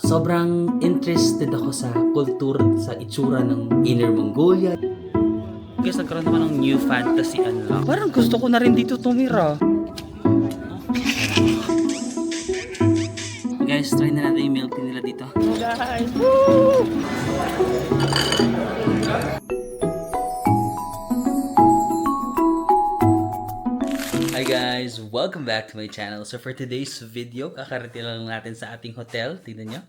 Sobrang interested ako sa kultura, sa itsura ng Inner Mongolia. Guys, nagkaroon naman ng new fantasy unlock. Parang gusto ko na rin dito tumira. Guys, try na natin yung milk tea nila dito. Guys! Woo! Hi guys! Welcome back to my channel. So for today's video, kakarating lang natin sa ating hotel. Tingnan nyo.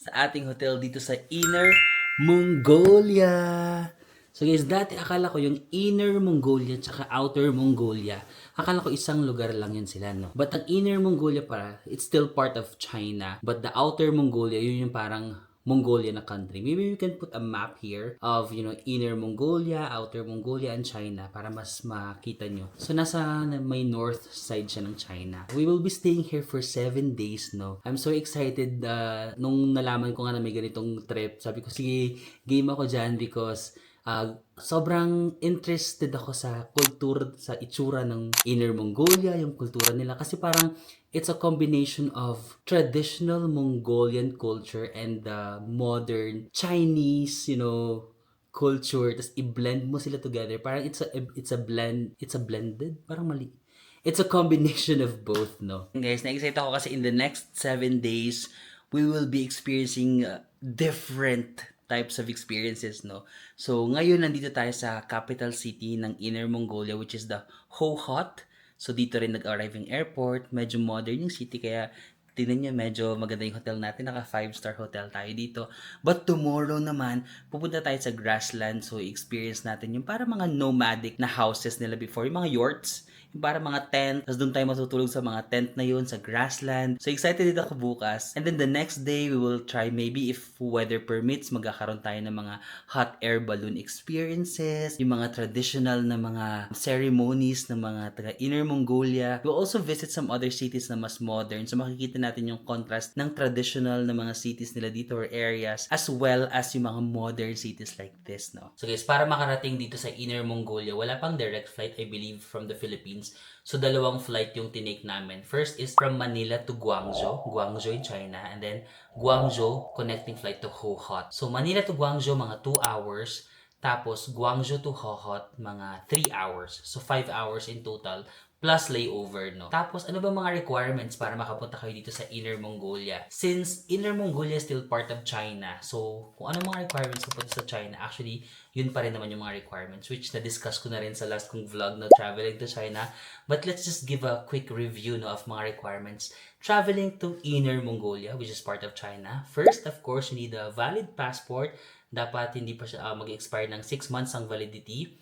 Sa ating hotel dito sa Inner Mongolia. So guys, dati akala ko yung Inner Mongolia tsaka Outer Mongolia, akala ko isang lugar lang yun sila, no? But ang Inner Mongolia para, it's still part of China. But the Outer Mongolia, yun yung parang Mongolia na country. Maybe we can put a map here of, Inner Mongolia, Outer Mongolia, and China para mas makita nyo. So, nasa may north side siya ng China. We will be staying here for 7 days, no? I'm so excited nung nalaman ko nga na may ganitong trip. Sabi ko, sige, game ako dyan because sobrang interested ako sa kultura, sa itsura ng Inner Mongolia, yung kultura nila. Kasi parang it's a combination of traditional Mongolian culture and the modern Chinese, culture. Tapos i-blend mo sila together. Parang it's a blended, parang mali. It's a combination of both, no? Guys, na-excite ako kasi in the next 7 days, we will be experiencing different types of experiences, no? So, ngayon nandito tayo sa capital city ng Inner Mongolia, which is the Hohhot. So, dito rin nag-arrive yung airport. Medyo modern yung city, kaya tingnan nyo, medyo maganda yung hotel natin. Naka 5-star hotel tayo dito. But tomorrow naman, pupunta tayo sa grassland. So, experience natin yung para mga nomadic na houses nila before. Yung mga yurts, yung para mga tent. Tapos doon tayo matutulog sa mga tent na yun, sa grassland. So, excited dito ako bukas. And then the next day, we will try, maybe if weather permits, magkakaroon tayo ng mga hot air balloon experiences, yung mga traditional na mga ceremonies ng mga taga Inner Mongolia. We'll also visit some other cities na mas modern. So, makikita natin yung contrast ng traditional na mga cities nila dito or areas, as well as yung mga modern cities like this, no? So guys, para makarating dito sa Inner Mongolia, wala pang direct flight, I believe, from the Philippines. So dalawang flight yung tinake namin. First is from Manila to Guangzhou in China, and then Guangzhou connecting flight to Hohhot. So Manila to Guangzhou mga 2 hours, tapos Guangzhou to Hohhot mga 3 hours. So 5 hours in total plus layover, no? Tapos, ano ba mga requirements para makapunta kayo dito sa Inner Mongolia? Since Inner Mongolia is still part of China, so kung ano mga requirements pupunta sa China, actually, yun pa rin naman yung mga requirements, which na-discuss ko na rin sa last kong vlog na traveling to China. But let's just give a quick review, no, of mga requirements. Traveling to Inner Mongolia, which is part of China. First, of course, you need a valid passport. Dapat hindi pa siya mag-expire ng 6 months ang validity.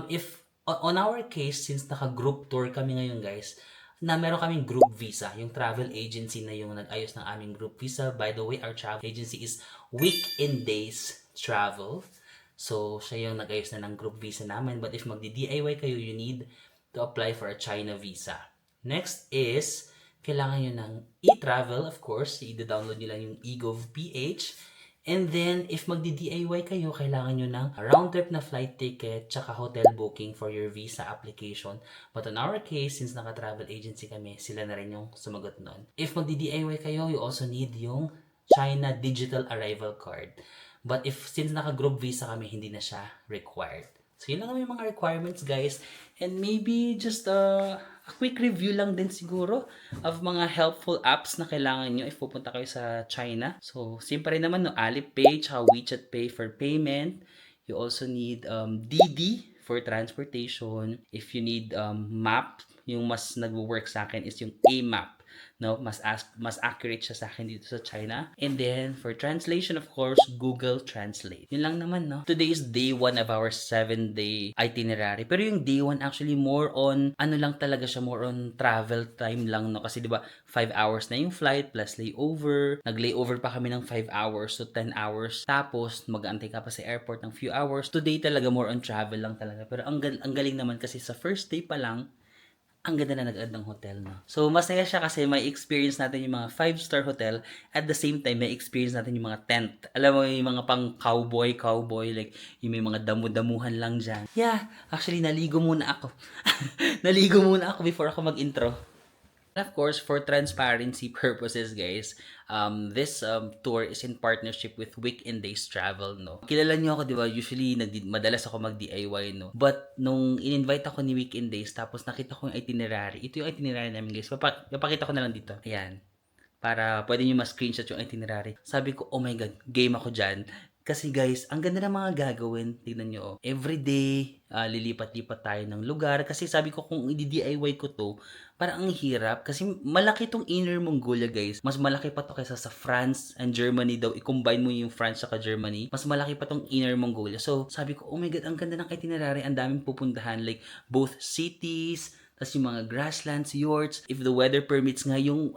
If on our case, since naka-group tour kami ngayon guys, na meron kaming group visa, yung travel agency na yung nag-ayos ng aming group visa. By the way, our travel agency is Weekend Days Travel. So, siya yung nag-ayos na ng group visa namin. But if magdi-DIY kayo, you need to apply for a China visa. Next is, kailangan nyo ng e-travel, of course. I-download nyo lang yung eGovPH. And then, if magdi-DIY kayo, kailangan nyo ng round-trip na flight ticket tsaka hotel booking for your visa application. But in our case, since naka-travel agency kami, sila na rin yung sumagot nun. If magdi-DIY kayo, you also need yung China Digital Arrival Card. But since naka-group visa kami, hindi na siya required. So, yun lang yung mga requirements, guys. And maybe just a quick review lang din siguro of mga helpful apps na kailangan nyo if pupunta kayo sa China. So, simple rin naman, no? Alipay, tsaka WeChat Pay for payment. You also need Didi for transportation. If you need map, yung mas nagwo-work sa akin is yung AMAP. No, mas accurate siya sa akin dito sa China. And then for translation, of course, Google Translate. Yun lang naman, no. Today is day 1 of our 7-day itinerary. Pero yung day 1 actually more on ano lang talaga siya, more on travel time lang, no. Kasi 'di ba, 5 hours na yung flight plus layover. Nag-layover pa kami ng 5 hours to 10 hours. Tapos mag-aantay ka pa sa airport ng few hours. Today talaga more on travel lang talaga. Pero ang galing naman kasi sa first day pa lang, ang ganda na nag-add ng hotel, no? So, masaya siya kasi may experience natin yung mga 5-star hotel. At the same time, may experience natin yung mga tent. Alam mo, yung mga pang cowboy, like yung may mga damu-damuhan lang dyan. Yeah, actually, naligo muna ako. Naligo muna ako before ako mag-intro. And of course, for transparency purposes, guys, this tour is in partnership with Weekend Days Travel, no? Kilala niyo ako, di ba? Usually, madalas ako mag-DIY, no? But, nung in-invite ako ni Weekend Days, tapos nakita ko yung itinerary. Ito yung itinerary namin, guys. Papakita ko na lang dito. Ayan. Para pwede nyo ma-screenshot yung itinerary. Sabi ko, oh my God, game ako dyan. Kasi guys, ang ganda ng mga gagawin. Tignan nyo, oh. Everyday, lilipat-lipat tayo ng lugar. Kasi sabi ko, kung i-DIY ko to, parang ang hirap. Kasi malaki tong Inner Mongolia, guys. Mas malaki pa to kaysa sa France and Germany daw. I-combine mo yung France saka Germany. Mas malaki pa tong Inner Mongolia. So, sabi ko, oh my God, ang ganda ng itinerary. Ang daming pupuntahan. Like, both cities, tas yung mga grasslands, yurts. If the weather permits nga yung,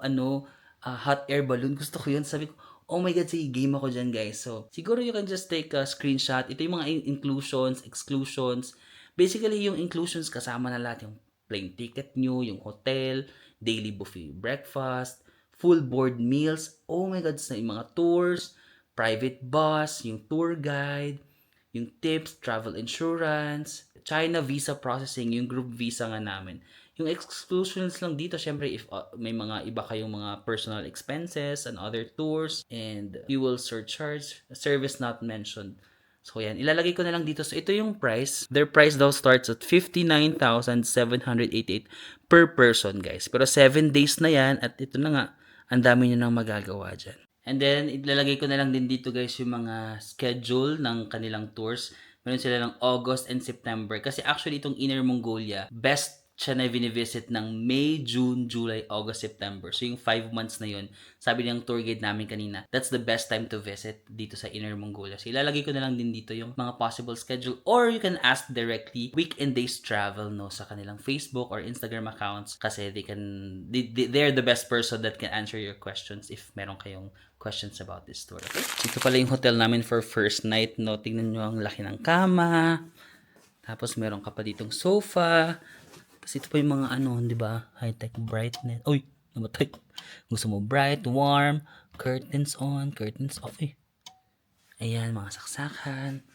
hot air balloon. Gusto ko yun. Sabi ko, oh my God, sige, game ako dyan, guys. So, siguro you can just take a screenshot. Ito yung mga inclusions, exclusions. Basically, yung inclusions, kasama na lahat yung plane ticket nyo, yung hotel, daily buffet breakfast, full board meals. Oh my God, sa yung mga tours, private bus, yung tour guide, yung tips, travel insurance, China visa processing, yung group visa nga namin. Yung exclusions lang dito, syempre, if may mga iba kayong mga personal expenses and other tours and fuel surcharge, service not mentioned. So, yan. Ilalagay ko na lang dito. So, ito yung price. Their price daw starts at 59,788 per person, guys. Pero 7 days na yan at ito na nga, ang dami nyo nang magagawa dyan. And then, ilalagay ko na lang din dito, guys, yung mga schedule ng kanilang tours. Meron sila ng August and September. Kasi actually, itong Inner Mongolia, best siya na binivisit ng May, June, July, August, September. So, yung 5 months na yun, sabi ng tour guide namin kanina, that's the best time to visit dito sa Inner Mongolia. So, ilalagay ko na lang din dito yung mga possible schedule or you can ask directly Weekend Days Travel, no, sa kanilang Facebook or Instagram accounts kasi they're the best person that can answer your questions if meron kayong questions about this tour. Okay? Ito pala yung hotel namin for first night, no. Tingnan nyo ang laki ng kama. Tapos, meron ka pa ditong sofa. Tapos ito pa yung mga di ba? High-tech brightness. Uy, namatay. Gusto mo bright, warm, curtains on, curtains off eh. Ayan, mga saksakan.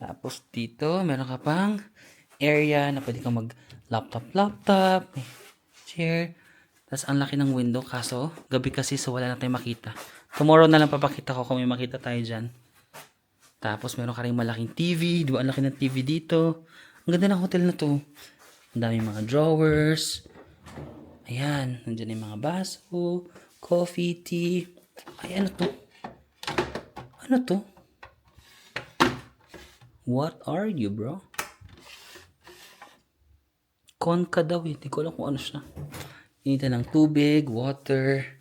Tapos dito, meron ka pang area na pwede kang mag-laptop, chair. Tapos ang laki ng window, kaso gabi kasi so wala na tayong makita. Tomorrow na lang papakita ko kung may makita tayo dyan. Tapos meron ka rin malaking TV. Di ba ang laki ng TV dito? Ang ganda ng hotel na to. Ang dami mga drawers. Ayan. Nandiyan yung mga baso. Coffee, tea. Ay, ano to? Ano to? What are you, bro? Conca daw eh. Hindi ko alam kung ano siya. Initan ng tubig, water.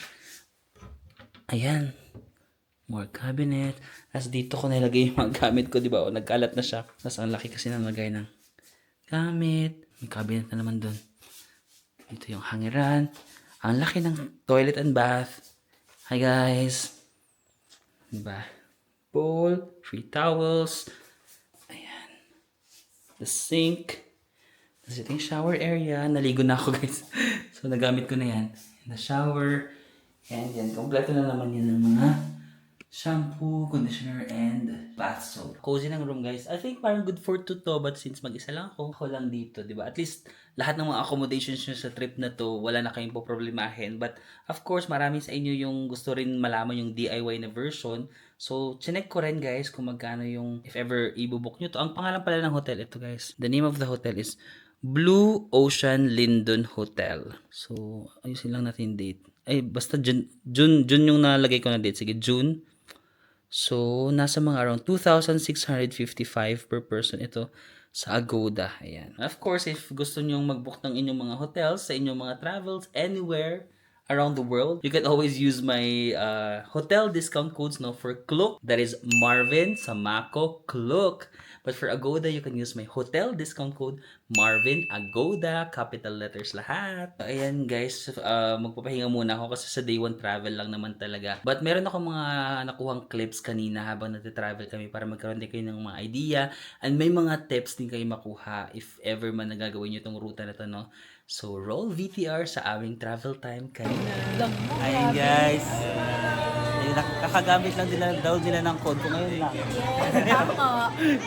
Ayan. More cabinet. Tapos dito ko nilagay yung mga gamit ko, di ba? O, nagkalat na siya. Tapos ang laki kasi nalagay ng gamit. May cabinet na naman dun. Dito yung hangiran. Ang laki ng toilet and bath. Hi guys. Diba? Bowl. Free towels. Ayan. The sink. Tapos ito yung shower area. Naligo na ako guys. So nagamit ko na yan. The shower. And yan. Kompleto na naman yan ng mga shampoo, conditioner, and bath soap. Cozy ng room, guys. I think parang good for 2 to, but since mag-isa lang ako lang dito, di ba? At least, lahat ng mga accommodations nyo sa trip na to, wala na kayong poproblemahin. But, of course, marami sa inyo yung gusto rin malaman yung DIY na version. So, chinek ko rin, guys, kung magkano yung, if ever, ibubuk nyo to. Ang pangalan pala ng hotel, ito, guys. The name of the hotel is Blue Ocean Lindon Hotel. So, ayusin lang natin yung date. Ay, basta June yung nalagay ko na date. Sige, June. So, nasa mga around 2,655 per person ito sa Agoda. Ayan. Of course, if gusto nyong mag-book ng inyong mga hotels, sa inyong mga travels, anywhere around the world, you can always use my hotel discount codes for Klook. That is Marvin Samako Klook. But for Agoda, you can use my hotel discount code Marvin Agoda. Capital letters lahat. Ayan guys, magpapahinga muna ako kasi sa day 1 travel lang naman talaga. But meron ako mga nakuhang clips kanina habang nagte-travel kami para magkaroon din kayo ng mga idea. And may mga tips din kayo makuha if ever man nagagawin nyo itong ruta na to, no? So, roll VTR sa aming travel time kanina. Ayan guys. Kakagamit lang nila ng code ko ngayon lang.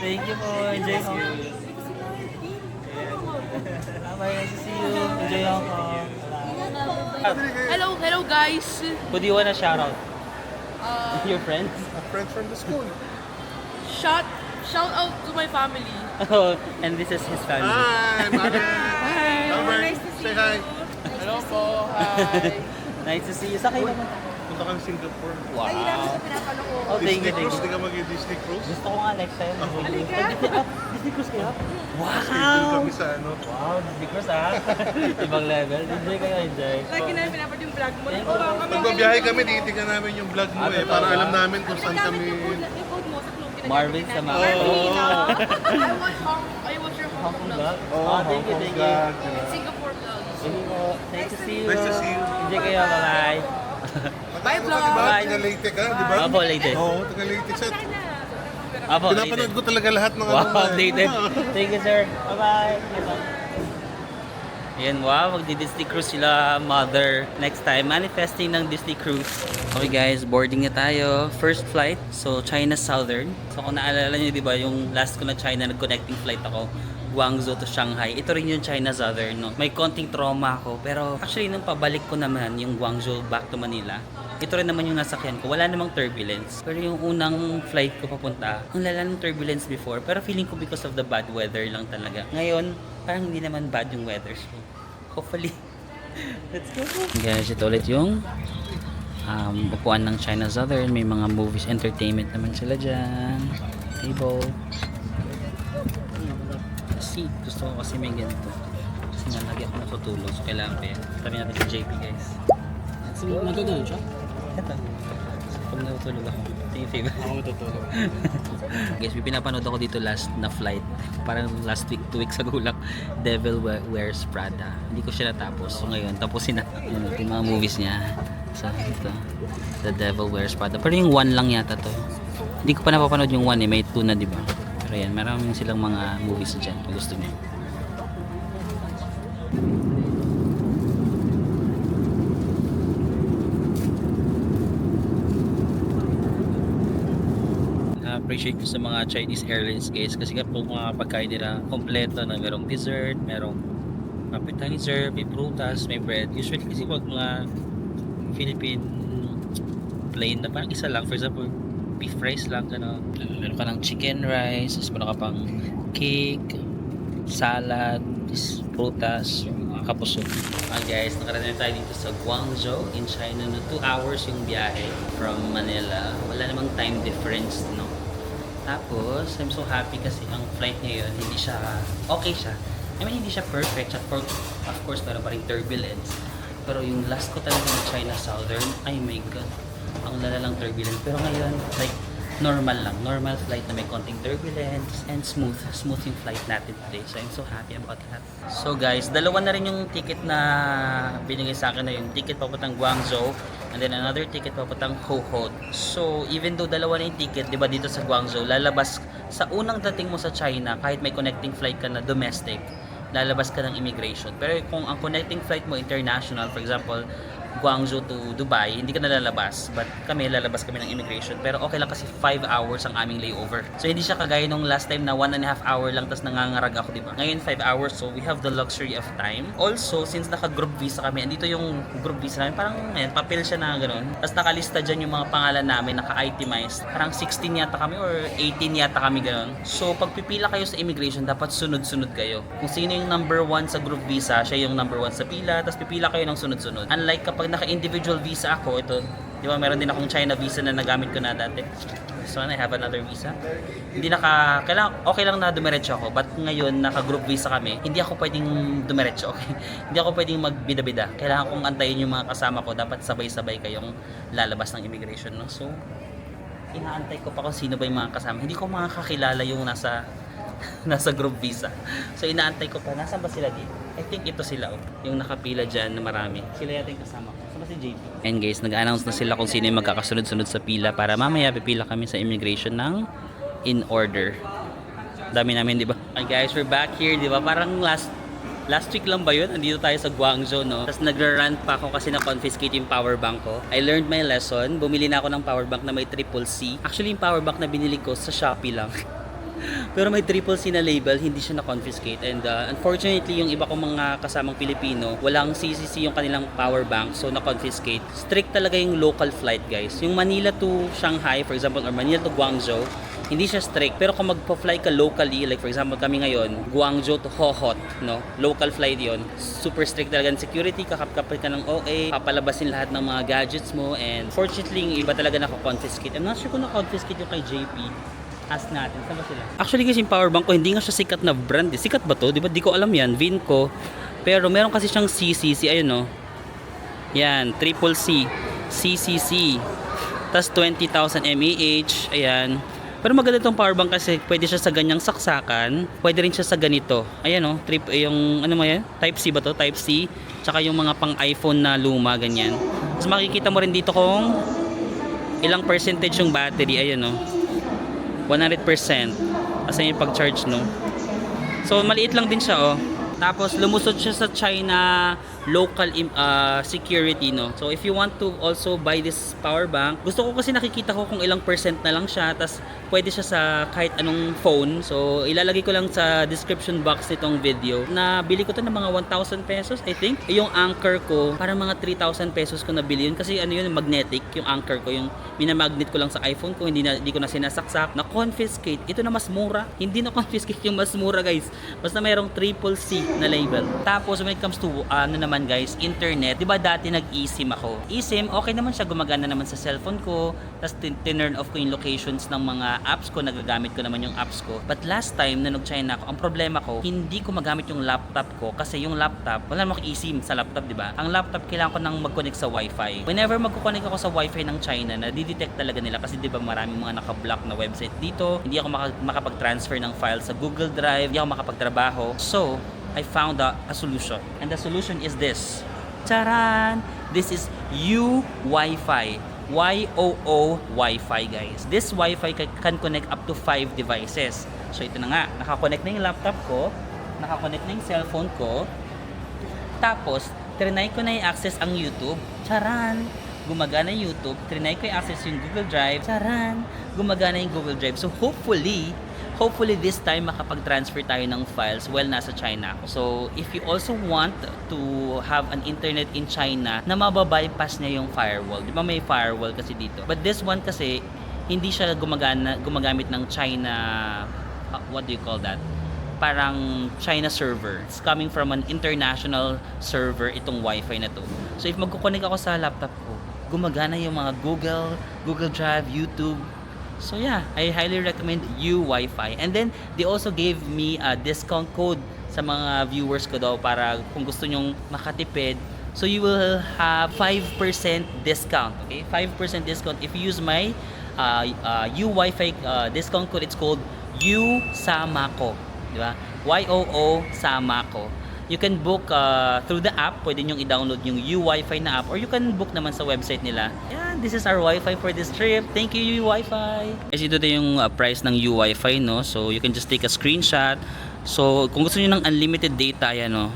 Thank you po. Enjoy ko. Bye. Nice to see you. Enjoy ako. Hello guys. Who do you wanna shout out? Your friends? Friends from the school. Shout out to my family. Oh, and this is his family. Hi, Mother. Hi. Albert, Nice to see say you. hi. Hello po. Hi. Nice to see you. Saan kayo naman? Punta kang Singapore. Wow. Oh, thank Disney you, thank Cruise, you. di ka mag-Disney Cruise? Gusto ko nga next time. Disney Cruise kayo? Schedule Wow! kami sa ano. Wow, Disney Cruise ah. Ibang level. Enjoy kayo, enjoy. Lagi na pinapad yung vlog mo. Thank you. Pagbabiyahe kami, titignan namin yung vlog mo eh. totoo Para ba? alam namin kung saan kami... Yung code mo sa club. Marvin sa mga... Marvin, I watch your Hong Hong Kong Kong vlog? vlog. Oh, thank you, thank you. Singapore vlog. Thank you po. Nice to see you. Nice to see you. Enjoy kayo, bye-bye. Bye, vlog. Diba? Bye. Taga Leyte ka, di ba? Opo, Leyte. Oo, taga Leyte siya. Opo, Pinapanood ko talaga lahat ng Wow, ano mo eh. updated. Thank you, sir. Bye-bye. Ayan, wow, magdi-Disney Cruise sila, mother. Next time, manifesting ng Disney Cruise. Okay guys, boarding na tayo. First flight, so China Southern. So kung naalala nyo, di ba, yung last ko na China, nag-connecting flight ako. Guangzhou to Shanghai. Ito rin yung China Southern, no? May konting trauma ako. Pero actually, nung pabalik ko naman yung Guangzhou back to Manila, ito rin naman yung nasakyan ko. Wala namang turbulence. Pero yung unang flight ko papunta, ang lala ng turbulence before. Pero feeling ko because of the bad weather lang talaga. Ngayon, parang hindi naman bad yung weather. So, hopefully, let's go. Guys, ito ulit yung upuan ng China Southern. May mga movies, entertainment naman sila dyan. Table. Seat. Gusto ko kasi may ganito. Kasi nga lagi ako natutulog. So, kailangan ko yan. Tabi natin si JP, guys. Let's go. Nagagano siya? Ito. So, pag natutulog ako, ito yung favorite. Ako matutulog. Guys, may pinapanood ako dito last na flight. Parang last week, 2 weeks ago lang. Devil Wears Prada. Hindi ko siya natapos. So ngayon, tapusin na. Yun, ito yung mga movies niya. So, ito. The Devil Wears Prada. Pero yung 1 lang yata to. Hindi ko pa napapanood yung 1 eh. May 2 na, di ba? Pero yan, maraming silang mga movies dyan kung gusto niyo. Appreciate ko sa mga Chinese Airlines guys kasi kapag mga pagkain nila kompleto na merong dessert, merong appetizer, may prutas, may bread. Usually kasi wag mga Philippine plain na parang isa lang, for example beef rice lang, gano'n. Meron ka ng chicken rice, tapos meron ka pang cake, salad, prutas, kapuso. Guys, nakarating tayo dito sa Guangzhou in China. No, 2 hours yung biyahe from Manila. Wala namang time difference, no? Tapos, I'm so happy kasi ang flight ngayon, hindi siya, okay siya. I mean, hindi siya perfect. Of course, meron pa rin turbulence. Pero yung last ko talaga ng China Southern, ay my God, ang lala lang turbulence. Pero ngayon, like, normal lang. Normal flight na may konting turbulence and smooth yung flight natin today. So, I'm so happy about that. So guys, dalawa na rin yung ticket na binigay sa akin na yung ticket papuntang Guangzhou and then another ticket papuntang Hohhot. So, even though dalawa na yung ticket, di ba dito sa Guangzhou, lalabas sa unang dating mo sa China, kahit may connecting flight ka na domestic, lalabas ka ng immigration. Pero kung ang connecting flight mo international, for example, Guangzhou to Dubai, hindi ka nalalabas. But kami, lalabas kami ng immigration. Pero okay lang kasi 5 hours ang aming layover. So hindi siya kagaya nung last time na 1.5 hour lang tas nangangarag ako, diba? Ngayon 5 hours, so we have the luxury of time. Also, since naka-group visa kami, andito yung group visa namin, parang ayan, papel siya na gano'n. Tapos nakalista dyan yung mga pangalan namin, naka-itemized. Parang 16 yata kami or 18 yata kami gano'n. So pag pipila kayo sa immigration, dapat sunod-sunod kayo. Kung sino yung number 1 sa group visa, siya yung number 1 sa pila, tapos pipila kayo ng sunod-sunod. Unlike kapag naka-individual visa ako, ito, di ba, meron din akong China visa na nagamit ko na dati. So, I have another visa. Hindi okay lang na dumiretso ako, but ngayon, naka-group visa kami, hindi ako pwedeng dumiretso, okay? Hindi ako pwedeng magbida-bida. Kailangan kong antayin yung mga kasama ko, dapat sabay-sabay kayong lalabas ng immigration, no? So, inaantay ko pa kung sino ba yung mga kasama. Hindi ko makakakilala yung nasa group visa. So inaantay ko pa. Nasaan ba sila dito? I think ito sila, oh. Yung nakapila dyan na marami. Sila yata yung kasama ko. Saan ba si JP? And guys, nag-announce na sila kung sino yung magkakasunod-sunod sa pila para mamaya pipila kami sa immigration ng in order. Dami namin, di ba? Okay guys, we're back here, di ba? Parang last week lang ba yun? Nandito tayo sa Guangzhou, no? Tapos nagra-rant pa ako kasi na-confiscate yung power bank ko. I learned my lesson. Bumili na ako ng power bank na may triple C. Actually, yung power bank na binili ko sa Shopee lang. Pero may triple C na label, hindi siya na-confiscate. And unfortunately, yung iba kong mga kasamang Pilipino, walang CCC yung kanilang power bank, so na-confiscate. Strict talaga yung local flight, guys. Yung Manila to Shanghai, for example, or Manila to Guangzhou, hindi siya strict. Pero kung magpa-fly ka locally, like for example kami ngayon, Guangzhou to Hohhot, no? Local flight yon. Super strict talaga ng security, kakapkapit ka ng OA, papalabasin lahat ng mga gadgets mo, and fortunately, yung iba talaga naka-confiscate. I'm not sure kung naka-confiscate yung kay JP. Ask natin, saan ba sila? Actually kasi yung power bank ko, hindi nga siya sikat na brand. Sikat ba to? Di ba? Di ko alam yan. Vinco. Pero meron kasi siyang CCC. Ayun, no? Yan. Triple C. CCC. Tas 20,000 mAh. Ayan. Pero maganda itong power bank kasi pwede siya sa ganyang saksakan. Pwede rin siya sa ganito. Ayan, no? Yung, ano mo yan? Type C ba to? Type C. Tsaka yung mga pang iPhone na luma, ganyan. Tapos makikita mo rin dito kung ilang percentage yung battery. Ayan, no? 100%. Kasi yung pag-charge, no? So, maliit lang din siya, oh. Tapos, lumusot siya sa China local security, no? So, if you want to also buy this power bank, gusto ko kasi nakikita ko kung ilang percent na lang siya. Tapos, pwede siya sa kahit anong phone. So, ilalagay ko lang sa description box nitong video na bili ko to ng mga 1,000 pesos, I think. Yung anchor ko, parang mga 3,000 pesos ko nabili yun. Kasi ano yun, magnetic, yung anchor ko. Yung minamagnet ko lang sa iPhone ko, hindi ko na sinasaksak. Na-confiscate. Ito na mas mura. Hindi na-confiscate yung mas mura, guys. Basta mayroong triple C na label. Tapos, when it comes to, naman guys, internet, di ba dati nag-eSIM ako? eSIM, okay naman siya, gumagana naman sa cellphone ko, tapos tinurn off ko yung locations ng mga apps ko, nagagamit ko naman yung apps ko. But last time na nag-China ako, ang problema ko, hindi ko magamit yung laptop ko kasi yung laptop, wala namang eSIM sa laptop, di ba? Ang laptop, kailangan ko nang mag-connect sa Wi-Fi. Whenever mag-connect ako sa Wi-Fi ng China, nadidetect talaga nila kasi di ba maraming mga naka-block na website dito, hindi ako makapag-transfer ng file sa Google Drive, hindi ako makapagtrabaho. So, I found a solution. And the solution is this. Charan! This is U-Wi-Fi. Y-O-O Wi-Fi, guys. This Wi-Fi can connect up to 5 devices. So, ito na nga. Nakakonect na yung laptop ko. Nakakonect na yung cellphone ko. Tapos, trinay ko na i-access ang YouTube. Charan! Gumagana yung YouTube. Trinay ko i-access yung Google Drive. Charan! Gumagana yung Google Drive. So, hopefully this time makapag-transfer tayo ng files while nasa China ako. So, if you also want to have an internet in China na mababypass niya yung firewall. Di ba may firewall kasi dito? But this one kasi, hindi siya gumagamit ng China, what do you call that? Parang China server. It's coming from an international server itong Wi-Fi na to. So, if magkukonek ako sa laptop ko, gumagana yung mga Google Drive, YouTube. So yeah, I highly recommend U-Wi-Fi. And then, they also gave me a discount code sa mga viewers ko daw para kung gusto nyong makatipid. So you will have 5% discount. Okay? 5% discount if you use my U-Wi-Fi discount code. It's called U-Samako. Diba? Y-O-O Samako. You can book through the app. Pwede nyong i-download yung U-Wi-Fi na app or you can book naman sa website nila. Yan, this is our Wi-Fi for this trip. Thank you, U-Wi-Fi. Guys, ito yung price ng U-Wi-Fi, no? So, you can just take a screenshot. So, kung gusto niyo ng unlimited data, yan, no?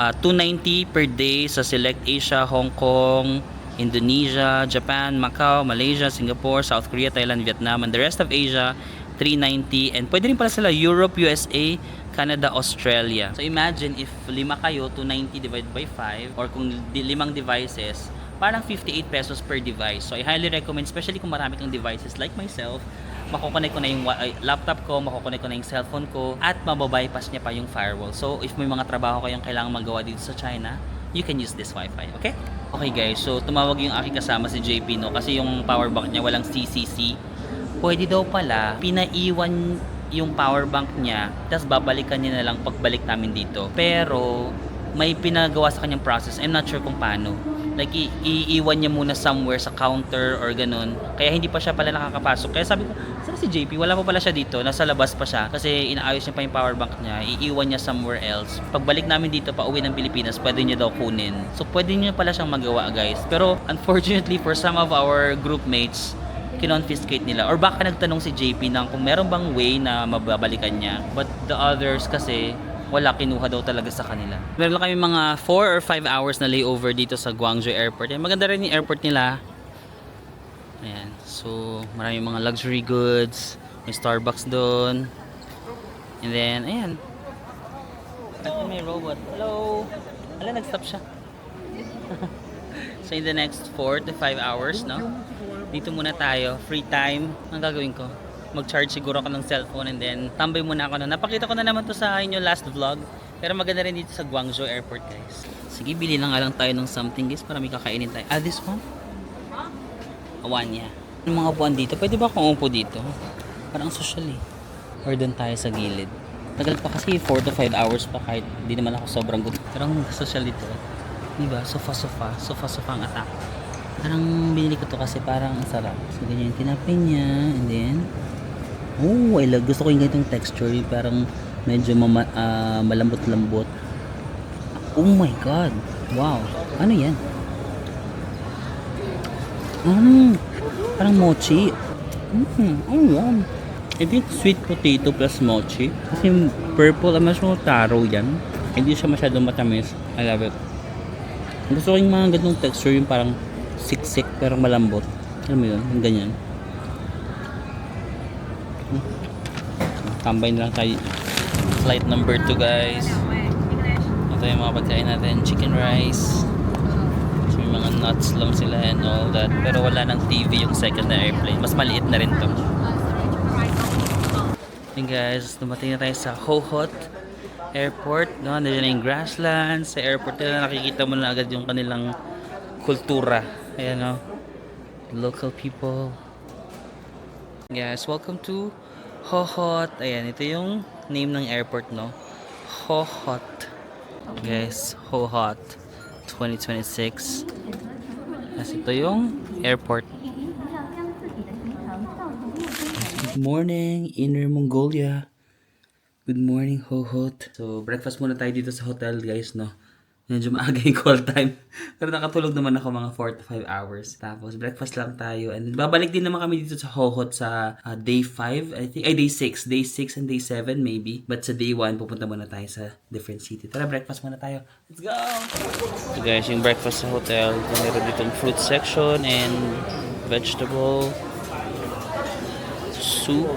$290 per day sa select Asia, Hong Kong, Indonesia, Japan, Macau, Malaysia, Singapore, South Korea, Thailand, Vietnam, and the rest of Asia, $390. And pwede rin pala sila Europe, USA, Canada, Australia. So imagine if 5 kayo, 290 divided by 5, or kung 5 devices, parang 58 pesos per device. So I highly recommend, especially kung marami kang devices like myself, makukonek ko na yung laptop ko, makukonek ko na yung cellphone ko, at mababypass niya pa yung firewall. So if may mga trabaho kayong kailangan magawa dito sa China, you can use this Wi-Fi, okay? Okay guys, so tumawag yung aking kasama si JP, no? Kasi yung power bank niya walang CCC. Pwede daw pala, pinaiwan yung power bank niya, tapos babalikan niya na lang pagbalik namin dito. Pero may pinagawa sa kanyang process. I'm not sure kung paano. Like, iiwan niya muna somewhere sa counter or ganun. Kaya hindi pa siya pala nakakapasok. Kaya sabi ko, saan si JP? Wala pa pala siya dito. Nasa labas pa siya. Kasi inaayos niya pa yung power bank niya. Iiwan niya somewhere else. Pagbalik namin dito, pa uwi ng Pilipinas, pwede niya daw kunin. So, pwede niya pala siyang magawa, guys. Pero, unfortunately, for some of our group mates, kinonfiscate nila. Or baka nagtanong si JP nang kung meron bang way na mababalikan niya. But the others kasi, wala, kinuha daw talaga sa kanila. Meron lang kami mga 4 or 5 hours na layover dito sa Guangzhou Airport. Ayan, maganda rin yung airport nila. Ayan. So, maraming mga luxury goods. May Starbucks doon. And then, ayan. At may robot. Hello! Ala, nag-stop siya. So in the next 4 to 5 hours, no? Dito muna tayo. Free time. Ang gagawin ko? Mag-charge siguro ako ng cellphone and then tambay muna ako na. Napakita ko na naman to sa inyo last vlog. Pero maganda rin dito sa Guangzhou Airport, guys. Sige, bili na nga lang tayo ng something, guys, para may kakainin tayo. This one? One, yeah. Yung mga buwan dito, pwede ba akong umupo dito? Parang social eh. Or doon tayo sa gilid. Tagal pa kasi 4 to 5 hours pa kahit di naman ako sobrang good. Parang social dito. Diba? Sofa ang attack. Parang binili ko to kasi parang ang sarap. So ganyan yung tinapay niya. And then, oh, I love. Gusto ko yung ganitong texture. Yung parang medyo malambot-lambot. Oh my God. Wow. Ano yan? Parang mochi. Oh, wow. I think sweet potato plus mochi. Kasi yung purple, mas mo taro yan. Hindi siya masyadong matamis. I love it. Gusto ko yung mga ganitong texture, yung parang siksik pero malambot. Alam mo yun? Yung ganyan. Tambay na lang tayo. Flight number 2, guys. Ito yung mga pagkain natin. Chicken rice. So, may mga nuts lang sila and all that. Pero wala ng TV yung second na airplane. Mas maliit na rin to. And guys, dumating na tayo sa Hohhot Airport. No? Nandiyan na yung grasslands. Sa airport nila nakikita mo na agad yung kanilang kultura. Ayan, no? Local people. Guys, welcome to Hohhot. Ayan, ito yung name ng airport, no? Hohhot. Guys, Hohhot 2026. Kasi ito yung airport. Good morning, Inner Mongolia. Good morning, Hohhot. So, breakfast muna tayo dito sa hotel, guys, no? Medyo maaga yung call time. Pero nakatulog naman ako mga 4 to 5 hours. Tapos, breakfast lang tayo. And babalik din naman kami dito sa Hohhot sa day 5, I think. Ay, day 6. Day 6 and day 7, maybe. But sa day 1, pupunta muna tayo sa different city. Tara, breakfast muna tayo. Let's go! So, guys, yung breakfast sa hotel. Meron ditong fruit section and vegetable soup.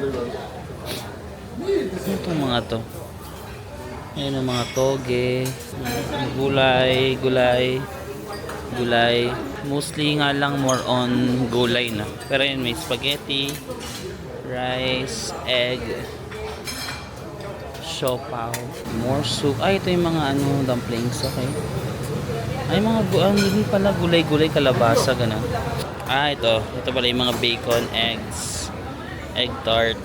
Ano itong mga to? Ayan ang mga toge, gulay. Mostly nga lang more on gulay na. Pero yun, may spaghetti, rice, egg, siopaw, more soup. Ay, ito yung mga dumplings, okay. Ay, mga hindi pala gulay, kalabasa, gano'n. Ah, ito pala yung mga bacon, eggs, egg tart,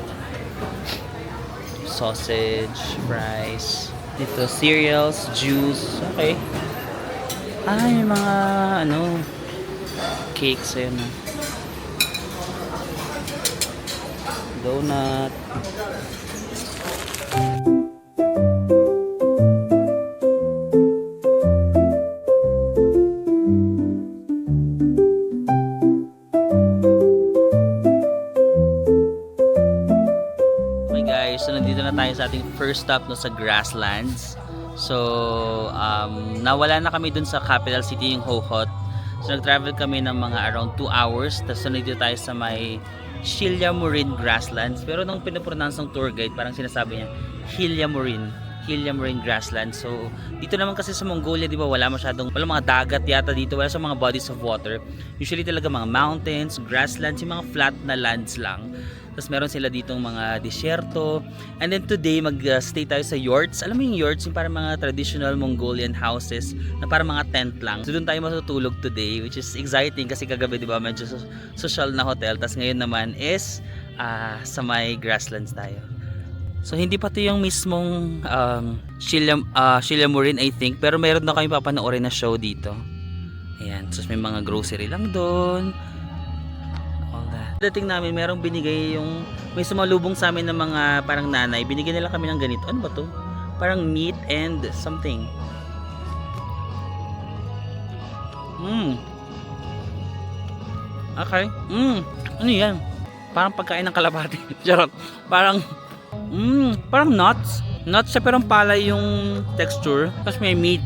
sausage, fries. Dito, cereals, juice. Okay. Ah, yung mga, cakes. Ayan. Donut. So nandito na tayo sa ating first stop, no, sa Grasslands. So nawala na kami dun sa capital city, yung Hohhot. So nag-travel kami ng mga around 2 hours. Tapos nandito tayo sa may Xiliamurin Grasslands. Pero nung pinupronounce ng tour guide, parang sinasabi niya Xiliamurin Grasslands. So dito naman kasi sa Mongolia, di ba, wala mga dagat yata dito, wala sa mga bodies of water. Usually talaga mga mountains, grasslands, yung mga flat na lands lang. Tapos meron sila ditong mga disyerto. And then today, mag-stay tayo sa yurts. Alam mo yung yurts? Yung parang mga traditional Mongolian houses na parang mga tent lang. So doon tayo matutulog today, which is exciting kasi kagabi, di ba, medyo social na hotel. Tapos ngayon naman is sa may grasslands tayo. So hindi pa ito yung mismong Xiliamurin, I think. Pero meron na kami papanoorin na show dito. Ayan. So may mga grocery lang doon. Dating namin, merong binigay may sumalubong sa amin ng mga parang nanay. Binigyan nila kami ng ganito. Ano ba to? Parang meat and something. Okay. Ano yan? Parang pagkain ng kalapati. Charot. Parang nuts. Nuts siya, pero palay yung texture. Tapos may meat.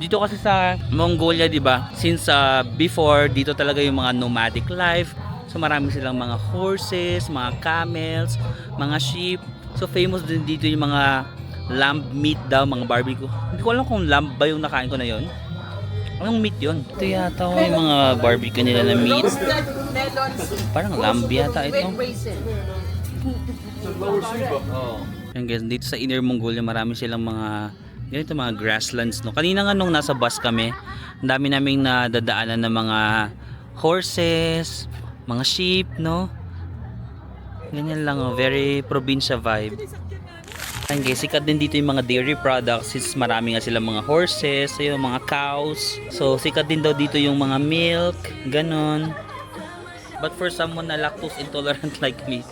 Dito kasi sa Mongolia, di ba? Since before, dito talaga yung mga nomadic life. So marami silang mga horses, mga camels, mga sheep. So famous din dito yung mga lamb meat daw, mga barbecue. Hindi ko alam kung lamb ba yung nakain ko na yon. Anong meat yun? Ito yata yung mga barbecue nila na meat. Parang lamb yata ito. Oh. Yan guys, dito sa Inner Mongolia marami silang mga ganito mga grasslands, no. Kanina nga nung nasa bus kami, ang dami naming nadadaanan ng mga horses, mga sheep, no. Ganyan lang, oh, very probinsya vibe. Yan guys, sikat din dito yung mga dairy products since marami nga silang mga horses, yung mga cows. So sikat din daw dito yung mga milk, ganon. But for someone na lactose intolerant like me,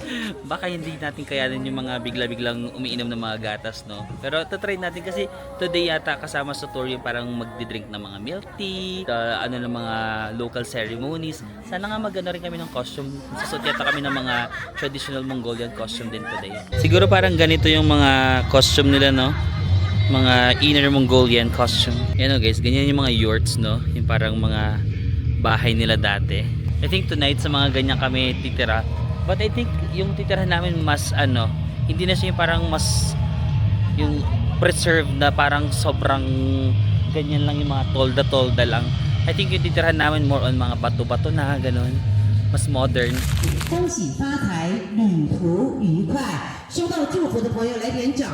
baka hindi natin kayanin yung mga bigla-biglang umiinom ng mga gatas, no? Pero try natin kasi today yata kasama sa tour yung parang magdi-drink ng mga milk tea, ano ng mga local ceremonies. Sana nga magano rin kami ng costume. Susot yata kami ng mga traditional Mongolian costume din today. Siguro parang ganito yung mga costume nila, no? Mga Inner Mongolian costume. Yan, no, guys, ganyan yung mga yurts, no? Yung parang mga bahay nila dati. I think tonight sa mga ganyan kami titira. But I think yung titirahan namin mas ano, hindi na siya yung parang mas yung preserved na parang sobrang ganyan lang yung mga tolda-tolda lang. I think yung titirahan namin more on mga bato-bato na ganun. Mas modern. 恭喜发财，旅途愉快。收到祝福的朋友来点掌。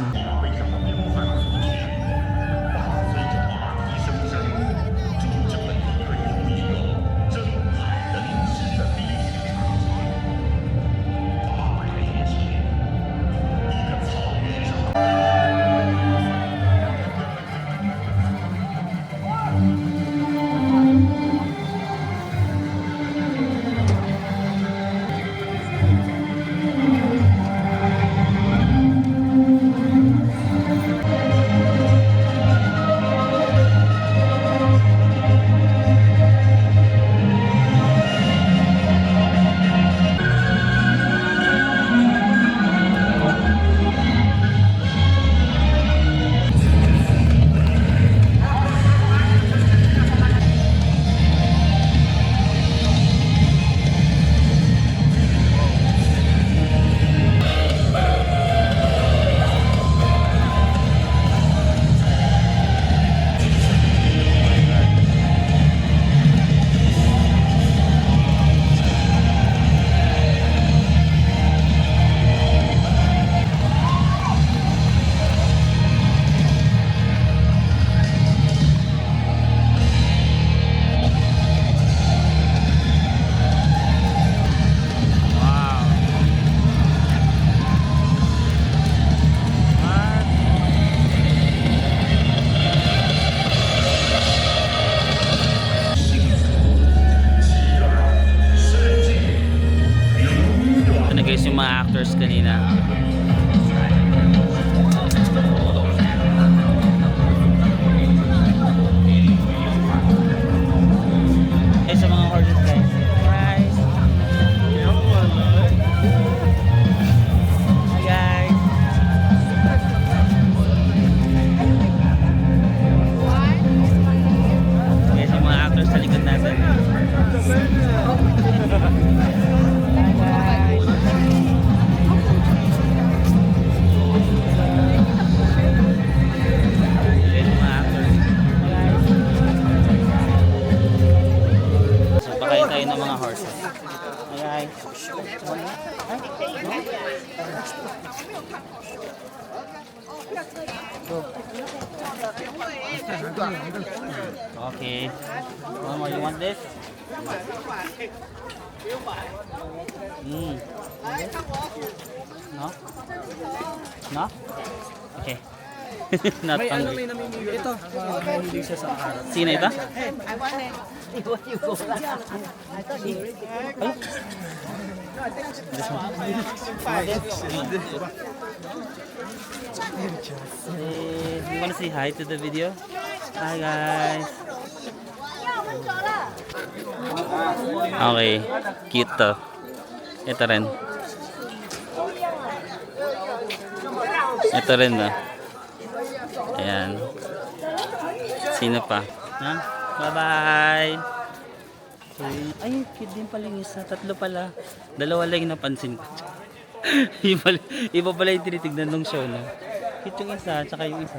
Yung mga actors kanina. Eh sa mga horses guys. Guys. Hi guys. Guys, yung mga actors sa likod natin. Tayo ng mga horses. Ayan. Okay. One more. You want this? No? No? Okay. Not hungry. Ito, hindi siya sa harap. Sino ito? You want to say hi to the video? Hi guys. Okay, cute to. Ito rin. Ito rin na. Ayan. Sino pa? Ha? Bye-bye. Okay. Ay, cute din pala yung isa. Tatlo pala. Dalawa lang yung napansin ko. Iba pala yung tinitignan ng show, no? Cute yung isa, tsaka yung isa.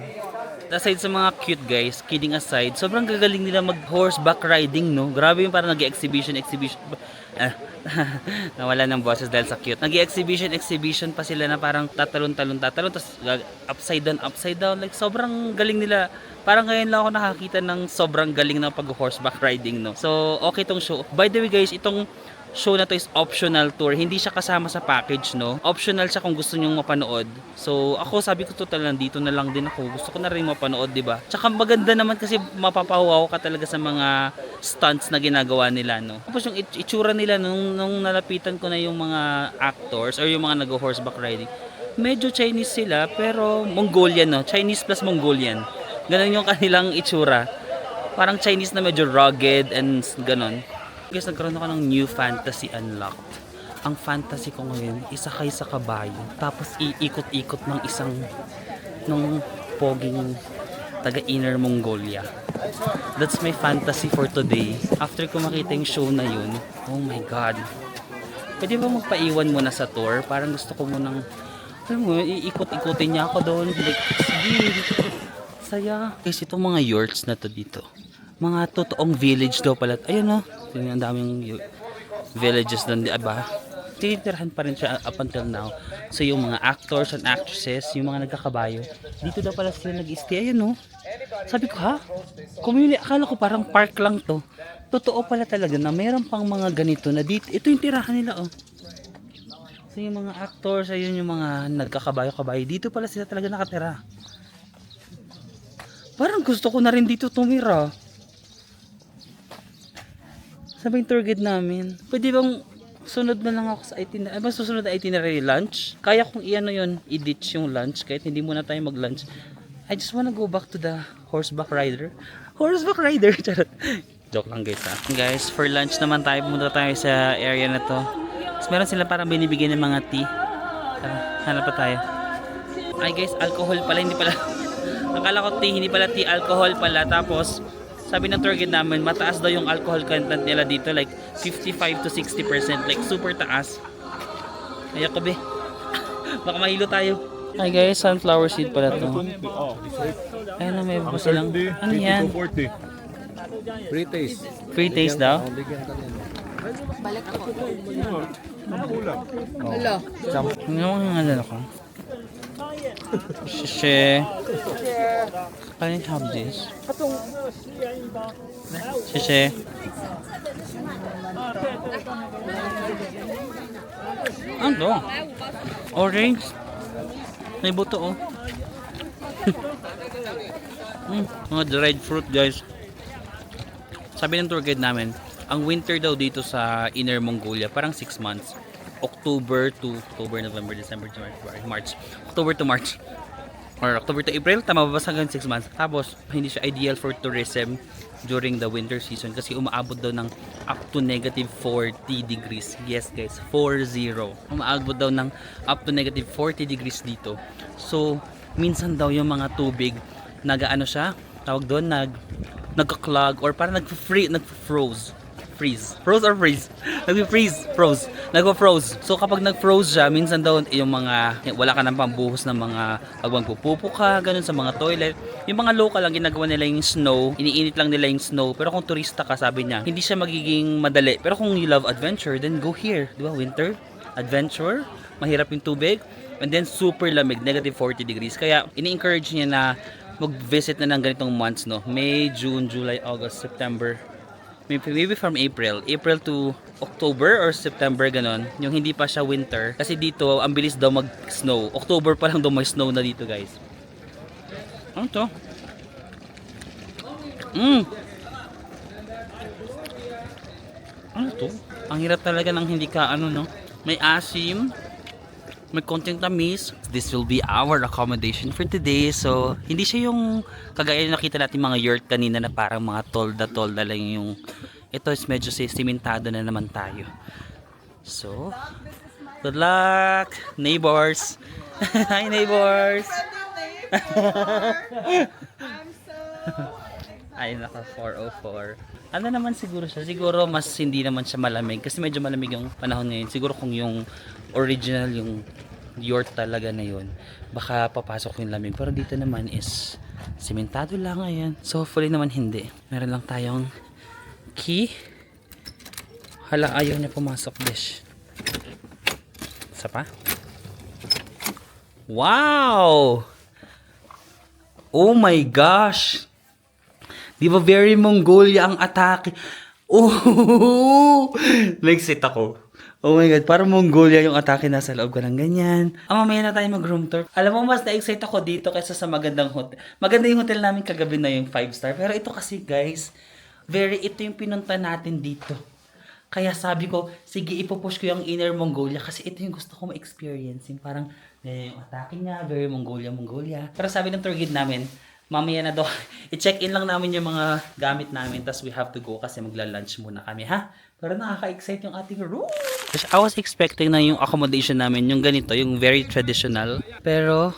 Aside sa mga cute guys, kidding aside, sobrang gagaling nila mag horseback riding, no? Grabe yung parang nag-exhibition. Nawala ng boses dahil sa cute. Nag-exhibition pa sila na parang tatalon, tapos upside down. Like, sobrang galing nila. Parang ngayon lang ako nakakita ng sobrang galing ng pag-horseback riding, no? So, okay tong show. By the way guys, itong show na to is optional tour. Hindi siya kasama sa package, no? Optional siya kung gusto nyong mapanood. So, ako sabi ko total dito na lang din ako. Gusto ko na rin mapanood, di ba? Tsaka maganda naman kasi mapapawaw ka talaga sa mga stunts na ginagawa nila, no? Tapos yung itsura nila nung nalapitan ko na yung mga actors or yung mga nag-horseback riding. Medyo Chinese sila, pero Mongolian, no? Chinese plus Mongolian. Ganon yung kanilang itsura. Parang Chinese na medyo rugged and ganon. Guys, nagkaroon ako ng new fantasy unlocked. Ang fantasy ko ngayon, isakay sa kabayo. Tapos iikot-ikot ng poging taga Inner Mongolia. That's my fantasy for today. After ko makita yung show na yun, oh my God. Pwede ba magpaiwan muna sa tour? Parang gusto ko munang, alam mo, iikot-ikotin niya ako doon. Like, sige, saya. Guys, itong mga yurts na to dito. Mga totoong village daw pala. Ayun, no? Ang daming villages doon, diba? Tinitirahan pa rin siya up until now. So yung mga actors and actresses, yung mga nagkakabayo, dito daw pala sila nag-stay. Ayun, no? Sabi ko, ha? Community, akala ko parang park lang to. Totoo pala talaga na mayroon pang mga ganito na dito. Ito yung tirahan nila, oh. So yung mga actors, ayun yung mga nagkakabayo-kabayo, dito pala sila talaga nakatira. Parang gusto ko na rin dito tumira. Sabi yung tour guide namin, pwede bang sunod na lang ako sa itinerary? Ba susunod na itinerary lunch? Kaya kong iano yun, i-ditch yung lunch kahit hindi muna tayo mag-lunch. I just wanna go back to the horseback rider. Horseback rider! Joke lang guys ha. Guys, for lunch naman tayo, pumunta tayo sa area na to. Tapos meron sila parang binibigyan ng mga tea. Tara, hanap pa tayo. Ay guys, alcohol pala, hindi pala. Akala ko tea, hindi pala tea, alcohol pala. Tapos, sabi ng tour guide namin, mataas daw yung alcohol content nila dito. Like, 55 to 60%. Like, super taas. Ayoko be. Baka mahilo tayo. Hi guys, sunflower seed pala to. Ayun na, may pa silang. Ano yan? Free taste. Free taste daw? Balik ako. Hello. Ano yung ano ko? Share. Can I have this? Share. Ano to? Orange. May buto oh. Mga dried fruit guys. Sabi ng tour guide namin, ang winter daw dito sa Inner Mongolia parang 6 months. October, November, December, January, March. October to March. Or October to April, tama ba? Hanggang 6 months. Tapos, hindi siya ideal for tourism during the winter season kasi umaabot daw ng up to negative 40 degrees. Yes guys, 40. Umaabot daw ng up to negative 40 degrees dito. So, minsan daw yung mga tubig, nag-ano siya, tawag doon, nagka-clog or parang nag-froze. Nag-freeze. So kapag nag-froze siya, minsan daw yung mga, wala ka nang pambuhos ng mga, pag magpupupo ka, ganun sa mga toilet. Yung mga local lang, ginagawa nila yung snow, iniinit lang nila yung snow. Pero kung turista ka, sabi niya, hindi siya magiging madali. Pero kung you love adventure, then go here. Di ba? Winter, adventure, mahirap yung tubig, and then super lamig, negative 40 degrees. Kaya ini-encourage niya na mag-visit na ng ganitong months, no? May, June, July, August, September. Maybe from April to October or September, ganon. Yung hindi pa siya winter. Kasi dito, ang bilis daw mag-snow. October pa lang daw may snow na dito, guys. Ano to? Ano to? Ang hirap talaga ng hindi ka, ano, no? May asim. May konting tamis. This will be our accommodation for today. So, hindi siya yung kagaya yung nakita natin mga yurt kanina na parang mga tolda lang yung. Ito is medyo simentado na naman tayo. So, good luck, neighbors. Hi, neighbors. Ay, naka 404. Ano naman siguro siya? Siguro mas hindi naman siya malamig kasi medyo malamig yung panahon ngayon. Siguro kung yung original, yung yurt talaga na yun, baka papasok yung lamig. Pero dito naman is simentado lang ngayon. So hopefully naman hindi. Meron lang tayong key. Hala, ayaw niya pumasok, besh. Isa pa? Wow! Oh my gosh! Di ba very Mongolia ang atake? Oh! Nag-sit ako. Oh my God, parang Mongolia yung atake, nasa loob ka ng ganyan. Mamaya na tayo mag-room tour. Alam mo, mas na-excite ako dito kaysa sa magandang hotel. Maganda yung hotel namin kagabi na yung 5-star. Pero ito kasi guys, ito yung pinunta natin dito. Kaya sabi ko, sige, ipupush ko yung Inner Mongolia kasi ito yung gusto ko ma-experience. Yung parang, yung atake niya, very Mongolia. Pero sabi ng tour guide namin, mamaya na daw, i-check-in lang namin yung mga gamit namin, tapos we have to go kasi magla-lunch muna kami, ha? Pero nakaka-excite yung ating room. I was expecting na yung accommodation namin, yung ganito, yung very traditional. Pero,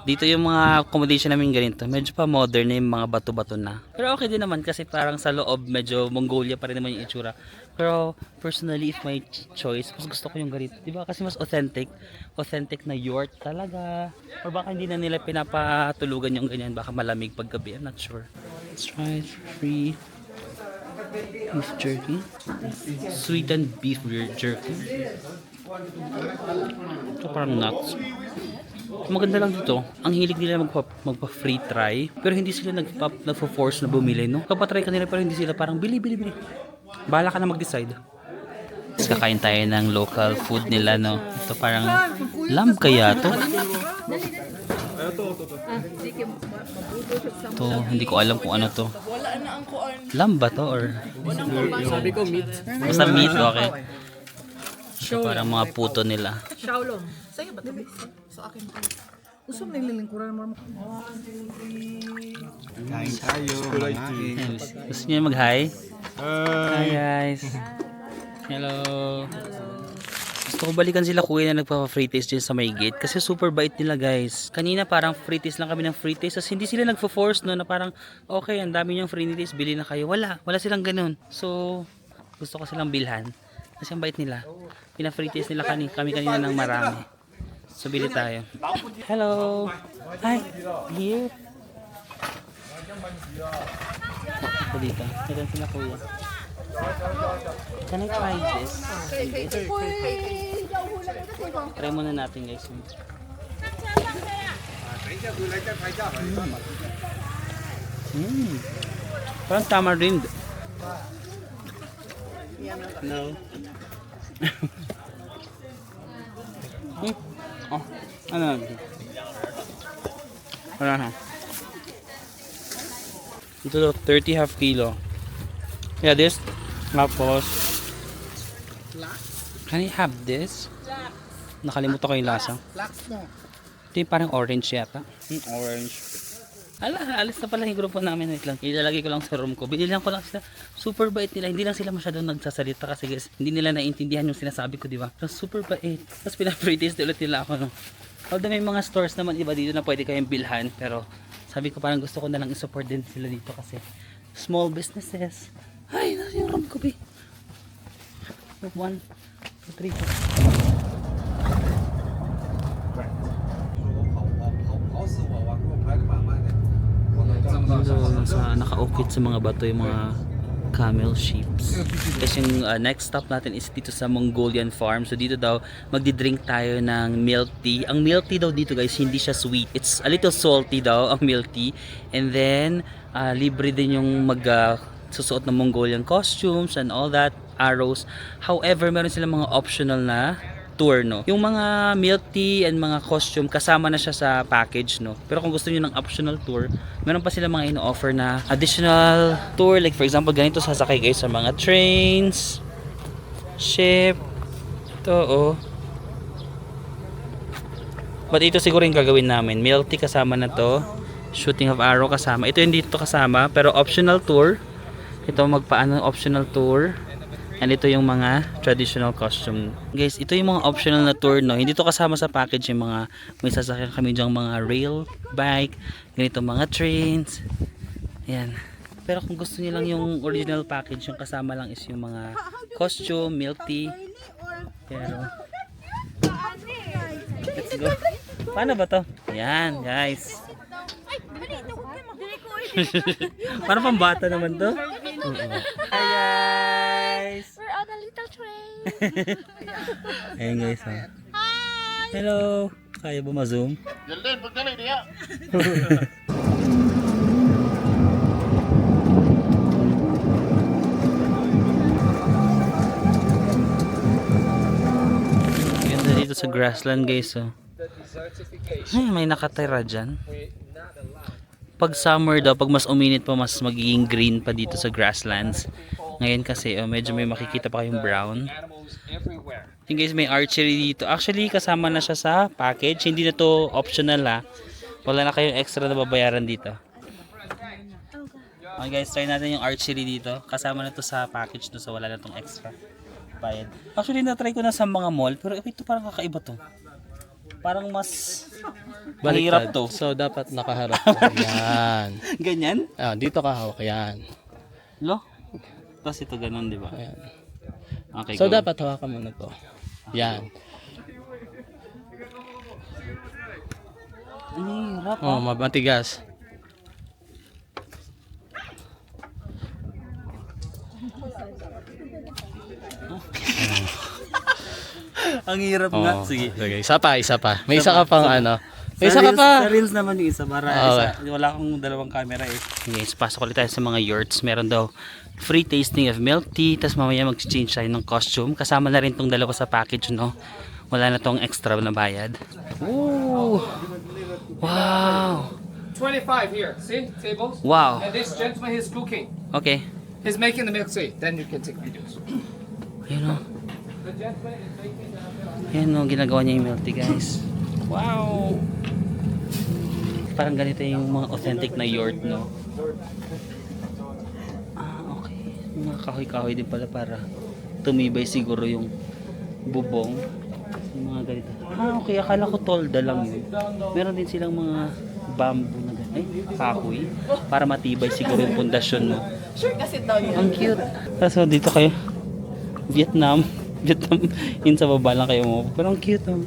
dito yung mga accommodation namin ganito, medyo pa modern na yung mga bato-bato na. Pero okay din naman kasi parang sa loob, medyo Mongolia pa rin naman yung itsura. Pero personally, if my choice, mas gusto ko yung ganito. Diba? Kasi mas authentic na yurt talaga. Or baka hindi na nila pinapatulugan yung ganyan. Baka malamig paggabi. I'm not sure. Let's try free beef jerky. Sweetened beef jerky. Ito parang nuts. Maganda lang dito. Ang hilig nila magpa-free try. Pero hindi sila nagpo-force na bumili, no? Kapatry ka nila pero hindi sila parang bili. Bahala ka na mag-decide. Tapos kakain tayo ng local food nila, no? Ito parang lamb kaya to? Ito, hindi ko alam kung ano to. Lamb ba to? Or Sabi ko meat. basta meat, okay. Ito parang mga puto nila. Shaolong. Sa'yo ba ito? Sa akin. Usap na ililingkuran mo. Kain tayo, mga Gusto niyo mag-hi? Hi guys. Hello. Gusto ko balikan sila kuya na nagpa-free taste dyan sa may gate kasi super bait nila guys. Kanina parang free taste lang kami ng free taste tapos hindi sila nagfo-force no na parang okay ang dami niyang free taste bili na kayo. Wala silang ganun. So gusto ko silang bilhan kasi ang bait nila. Pina-free taste nila kami kanina ng marami. So bili tayo. Hello. Hi. Here. Ito dito. Ito sila kuya. Can I try this? Try muna natin guys. Parang tamarind. No. Oh, ano? Wala na. Ito 30 half kilo. Yeah, this. Tapos, can I have this? Nakalimutan ko yung lasa. Ito yung parang orange yata. Orange. Alis na pala yung grupo namin. Wait lang. Ilalagay ko lang sa room ko. Binilihan ko lang sila. Super bait nila. Hindi lang sila masyadong nagsasalita kasi guys, hindi nila naiintindihan yung sinasabi ko, di ba? So, super bait. Tapos pina-pretest ulit nila ako. No? Although may mga stores naman iba dito na pwede kayong bilhan. Pero sabi ko parang gusto ko na lang i-support din sila dito kasi small businesses. Ay, nasa yung room ko, be. 1, 2, 3, 4. Naka-okit sa mga bato yung mga camel sheeps. Kasi yung next stop natin is dito sa Mongolian farm. So dito daw magdi-drink tayo ng milk tea. Ang milk tea daw dito guys, hindi siya sweet. It's a little salty daw ang milk tea. And then libre din yung susuot ng Mongolian costumes and all that, arrows. However, meron silang mga optional na tour, no? Yung mga milk tea and mga costume, kasama na siya sa package, no? Pero kung gusto niyo ng optional tour, meron pa sila mga ino-offer na additional tour. Like for example, ganito sasakay kayo sa mga trains, ship, ito, oh. But ito siguro yung gagawin namin. Milk tea kasama na to. Shooting of arrow kasama. Ito hindi ito kasama, pero optional tour. Ito magpaano optional tour. And ito yung mga traditional costume. Guys, ito yung mga optional na tour, no. Hindi to kasama sa package yung mga may sasakyan kami diyang mga rail bike, ganito mga trains. Ayan. Pero kung gusto niyo lang yung original package, yung kasama lang is yung mga costume, milk tea. Pero let's go. Paano ba to? Yan, guys. Parang pambata naman to. Hi guys. We're on a little train. Ayun guys. Ha. Hello. Kaya ba ma-zoom? Ganda dito sa grassland guys. Oh. Ay, may nakatira dyan. Pag summer daw, pag mas uminit pa, mas magiging green pa dito sa grasslands. Ngayon kasi, medyo may makikita pa kayong brown. Yung guys, may archery dito. Actually, kasama na siya sa package. Hindi na to optional ha. Wala na kayong extra na babayaran dito. Okay guys, try natin yung archery dito. Kasama na to sa package to, so wala na tong extra bayad. Actually, na-try ko na sa mga mall, pero ito parang kakaiba to. Parang mas mahirap to. So, dapat nakaharap. Yan. Ganyan? Ah, dito ka hawak. Yan. Lo? Tapos ito ganun, di ba? Ayan. Okay, So, go. dapat hawakan mo na to. Yan. Ang hirap. Oh, matigas. Ang hirap Oh, nga. Sige. Isa pa. May isa ka pang ano. May isa Sa ka reels- pa. Sa reels naman yung isa. Para Okay. wala akong dalawang camera eh. Guys, pasok ulit tayo sa mga yurts. Meron daw free tasting of milk tea. Tapos mamaya mag-change tayo ng costume. Kasama na rin tong dalawa sa package, no? Wala na tong extra na bayad. Ooh! Wow! 25 here, see? Tables? Wow! And this gentleman, he's cooking. Okay. He's making the milk tea. Then you can take videos. Ayun o. The gentleman is making the Yan o, ginagawa niya yung milk tea, guys. Wow! Parang ganito yung mga authentic na yurt, no? Ah, okay. Mga kahoy-kahoy din pala para tumibay siguro yung bubong. Yung mga ganito. Ah, okay. Akala ko tolda lang yun. Meron din silang mga bamboo na ganito. Ay, kahoy. Para matibay siguro yung pundasyon, no? Sure kasi daw yun. Ang cute. So, dito kayo. Vietnam. Yun sa baba lang kayo mo. Pero ang cute, oh.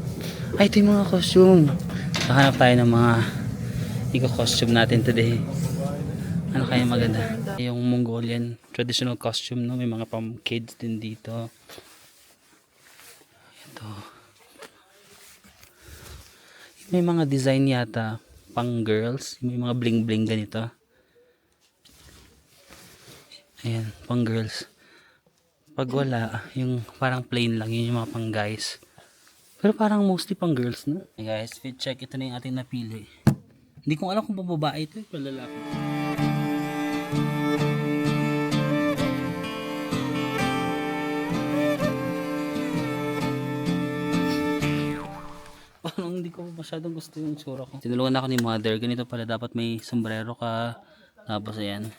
Ay, ito yung mga costume. Nahanap tayo ng mga costume natin today. Ano kaya maganda? Yung Mongolian traditional costume, no? May mga pang kids din dito. Ito. May mga design yata pang girls. May mga bling bling ganito. Ayan, pang girls. Pag wala, yung parang plain lang, yun yung mga pang guys. Pero parang mostly pang girls, no? Hey guys, fit check. Ito na yung ating napili. Hindi ko alam kung babae ito, palalaki. Parang hindi ko masyadong gusto yung tsura ko. Tinulungan ako ni mother. Ganito pala, dapat may sombrero ka. Tapos ayan.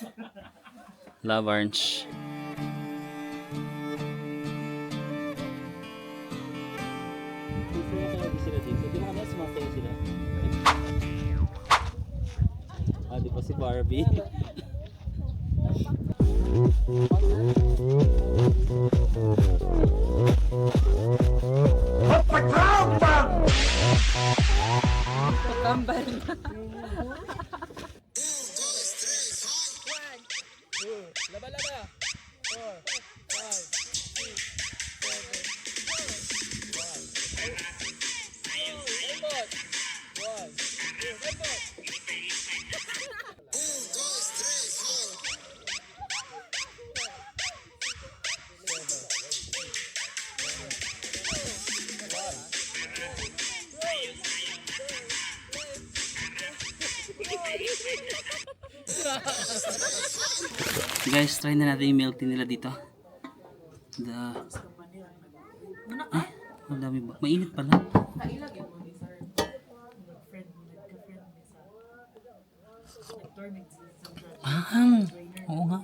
Love orange. Ah, di ba si Barbie? Guys, try na natin yung milk tea nila dito. Ay, ang dami ba? Mainit pala. Oo nga.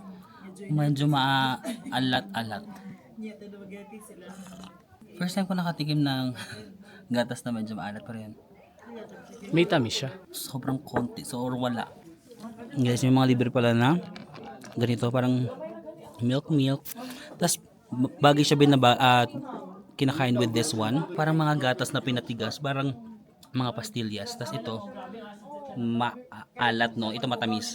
Medyo maalat-alat. First time ko nakatikim ng gatas na medyo maalat pa rin. May tamis siya. Sobrang konti. So, or wala. Guys, may mga libre pala na ganito, parang milk. Tapos, bagay siya kinakain with this one. Parang mga gatas na pinatigas, parang mga pastillas. Tapos ito, maalat, no? Ito matamis.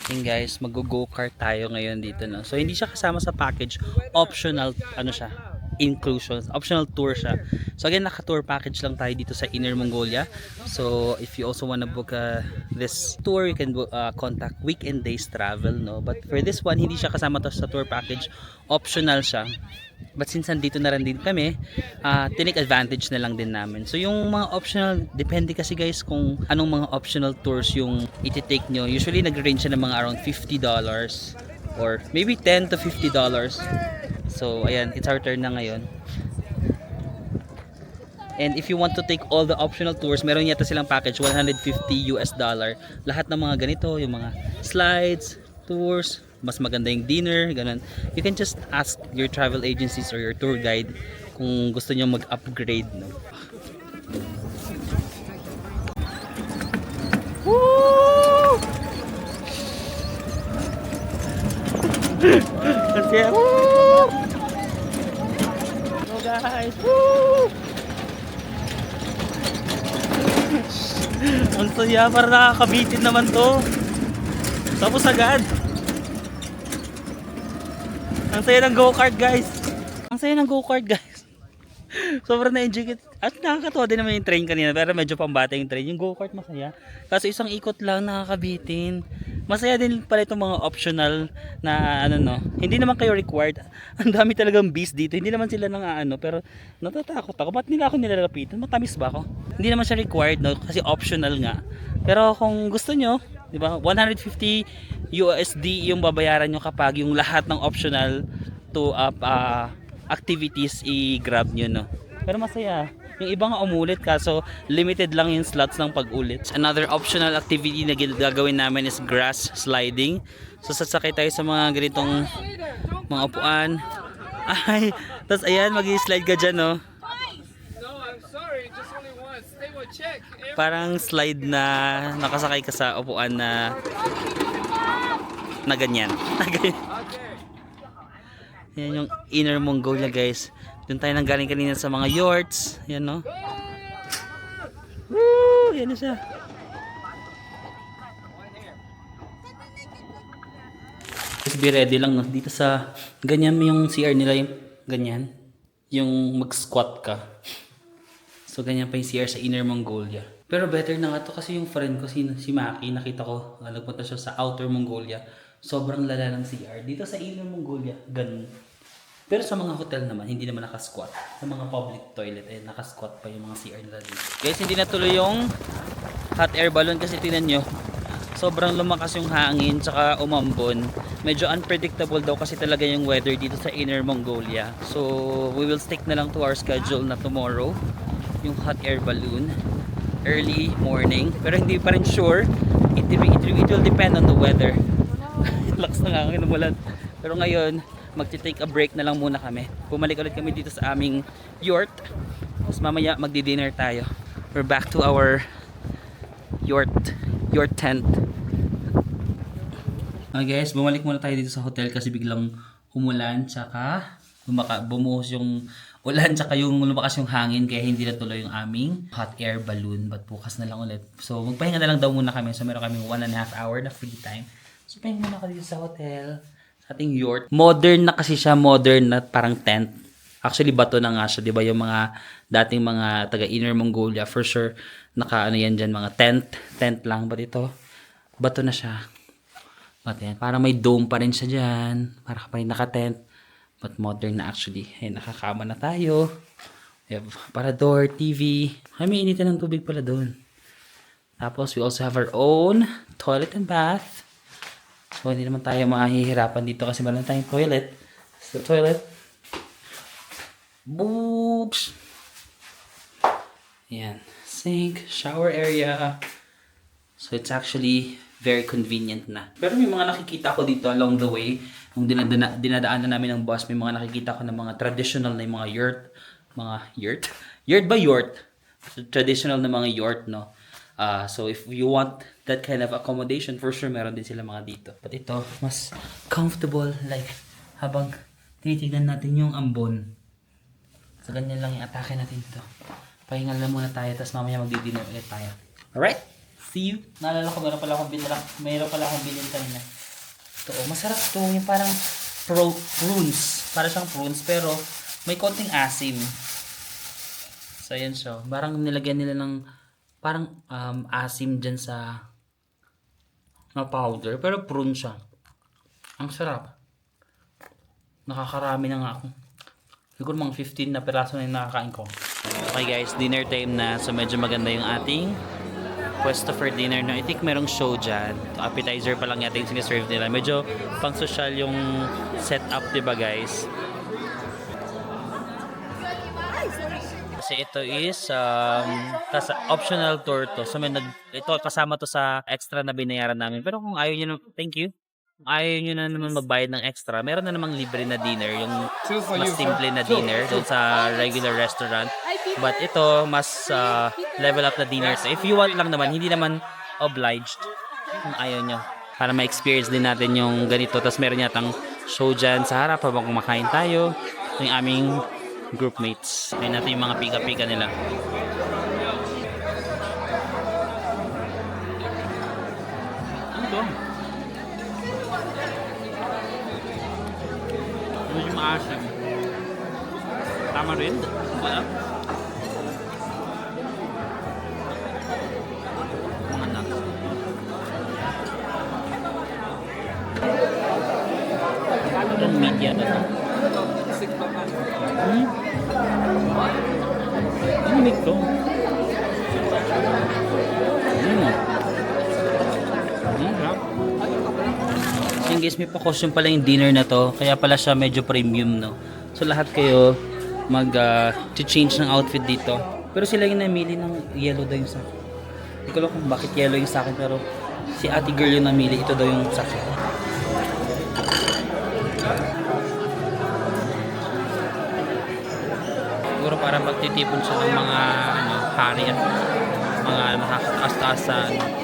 Yun guys, mag-go kart tayo ngayon dito, no? So hindi siya kasama sa package, optional ano siya, inclusion, optional tour siya. So again, naka-tour package lang tayo dito sa Inner Mongolia. So if you also wanna book this tour, you can contact Weekend Days Travel, no? But for this one, hindi siya kasama to sa tour package, optional siya. But since nandito na rin din kami, take advantage na lang din namin. So yung mga optional, depende kasi guys kung anong mga optional tours yung iti-take nyo. Usually nag-range siya ng mga around $50 or maybe $10 to $50. So ayan, it's our turn na ngayon. And if you want to take all the optional tours, meron yata silang package, $150. Lahat ng mga ganito, yung mga slides, tours, mas maganda yung dinner, ganun. You can just ask your travel agencies or your tour guide kung gusto nyo mag-upgrade, no? Woo! Kasi, woo! Hello guys! Woo! Ang saya, para nakakabitin naman to. Tapos agad. Ang saya ng go-kart guys. Ang saya ng go-kart guys. Sobrang na-enjoy it. At nakakatawa din naman yung train kanina. Pero medyo pambata yung train. Yung go-kart masaya. Kaso isang ikot lang nakakabitin. Masaya din pala itong mga optional na ano no. Hindi naman kayo required. Ang dami talagang beast dito. Hindi naman sila nang pero natatakot ako. Ba't nila ako nilalapitan? Matamis ba ako? Hindi naman siya required no. Kasi optional nga. Pero kung gusto nyo, di ba, $150 USD yung babayaran nyo kapag yung lahat ng optional to activities i-grab nyo, no? Pero masaya. Yung iba nga umulit kaso limited lang yung slots ng pag-ulit. Another optional activity na gagawin namin is grass sliding. So sasakay tayo sa mga ganitong mga upuan. Ay, tapos ayan, mag-i-slide ka dyan, no? No, I'm sorry. Just only once. They will check. Parang slide na nakasakay ka sa upuan na ganyan. Yan yung Inner Mongolia guys. Doon tayo nanggaling kanina sa mga yurts. Yan no. Woo! Yan na siya. Just be ready lang no. Dito sa ganyan yung CR nila yung ganyan. Yung mag-squat ka. So ganyan pa yung CR sa Inner Mongolia. Pero better na nga to kasi yung friend ko si Maki, nakita ko nagpunta siya sa Outer Mongolia. Sobrang lala ng CR. Dito sa Inner Mongolia, ganun. Pero sa mga hotel naman, hindi naman nakasquat. Sa mga public toilet, nakasquat pa yung mga CR nila dito. Guys, hindi natuloy yung hot air balloon kasi tingnan nyo. Sobrang lumakas yung hangin, tsaka umambon. Medyo unpredictable daw kasi talaga yung weather dito sa Inner Mongolia. So, we will stick na lang to our schedule na tomorrow. Yung hot air balloon. Early morning. Pero hindi pa rin sure. It will depend on the weather. Lakas ng hangin umulan. Pero ngayon, magti-take a break na lang muna kami. Bumalik ulit kami dito sa aming yurt. Tapos mamaya magdi-dinner tayo. We're back to our yurt tent. Guys, bumalik muna tayo dito sa hotel kasi biglang umulan tsaka bumuhos yung ulan tsaka yung lumakas yung hangin kaya hindi natuloy yung aming hot air balloon. But bukas na lang ulit. So magpahinga na lang daw muna kami. So meron kaming 1.5 hour na free time. So pahinga muna ako dito sa hotel. Ating yurt. Modern na kasi siya, modern na parang tent. Actually, bato na nga siya, di ba? Yung mga dating mga taga Inner Mongolia, for sure, naka ano yan dyan, mga tent lang. But ito, bato na siya. But yan, parang may dome pa rin siya dyan. Para pa rin naka-tent. But modern na actually. Ayun, nakakama na tayo. We have parador, TV. Ay, may initan ng tubig pala doon. Tapos, we also have our own toilet and bath. So, hindi naman tayo mahihirapan dito kasi meron tayong toilet. So, toilet. Boobs. Ayan. Sink. Shower area. So, it's actually very convenient na. Pero may mga nakikita ko dito along the way. Nung dinadaanan namin ng bus, may mga nakikita ko ng mga traditional na yung mga yurt. Mga yurt? Yurt ba yurt? traditional na mga yurt, no? So if you want that kind of accommodation, for sure meron din sila mga dito. But ito, mas comfortable, like habang tinitignan natin yung ambon. So ganyan lang yung atake natin dito. Pahinga lang muna tayo, tapos mamaya magdi-dinner ulit tayo. Alright? See you! Naalala ko, mayroon pala akong bilhin kanina. Ito, masarap to. Yung parang prunes. Para siyang prunes, pero may konting asim. So, yan siya. Parang nilagyan nila ng parang asim dyan sa na powder. Pero prune siya. Ang sarap. Nakakarami na nga ako. Siguro mga 15 na peraso na yung nakakain ko. Okay guys, dinner time na. So medyo maganda yung ating pwesto for dinner. No? I think merong show dyan. Appetizer pa lang yata yung sinaserve nila. Medyo pang social yung setup, diba guys? Kasi ito is optional tour to. So ito kasama to sa extra na binayaran namin. Pero kung ayaw nyo, thank you. Ayaw nyo na naman magbayad ng extra, meron na namang libre na dinner, yung mas simple na dinner doon sa regular restaurant. But ito, mas level up na dinner. So if you want lang naman, hindi naman obliged kung ayaw nyo. Para ma-experience din natin yung ganito. Tapos meron yatang show dyan sa harap habang kumakain tayo. Yung aming groupmates. Ayun natin yung mga pika-pika nila. Ano to? Medyo maasim. Tama rin. Wala. Mga nuts. Ang media na to. Ang meat to. Yung guys, may pa-costume pala yung dinner na to. Kaya pala siya medyo premium, no? So lahat kayo mag-change ng outfit dito. Pero sila yung namili ng yellow daw yung sa akin. Hindi ko alam kung bakit yellow yung sa akin, pero si ate girl yung namili. Ito daw yung sa akin. Siguro para magtitipon siya ng mga hari at mga nakakataas-taasan.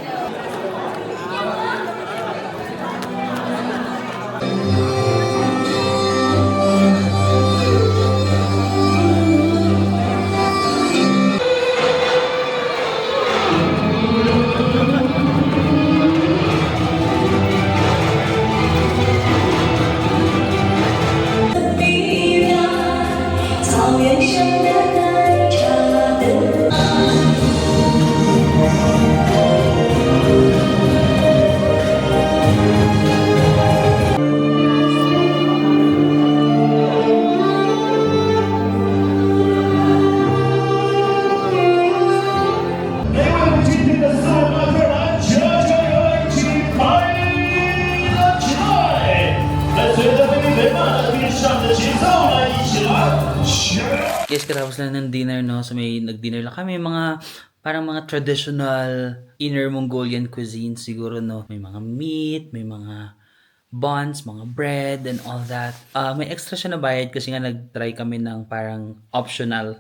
Guys, katapos lang ng dinner, no? So may nag-dinner lang kami, mga parang mga traditional Inner Mongolian cuisine siguro, no? May mga meat, may mga buns, mga bread, and all that. May extra siya na bayad kasi nga nag-try kami ng parang optional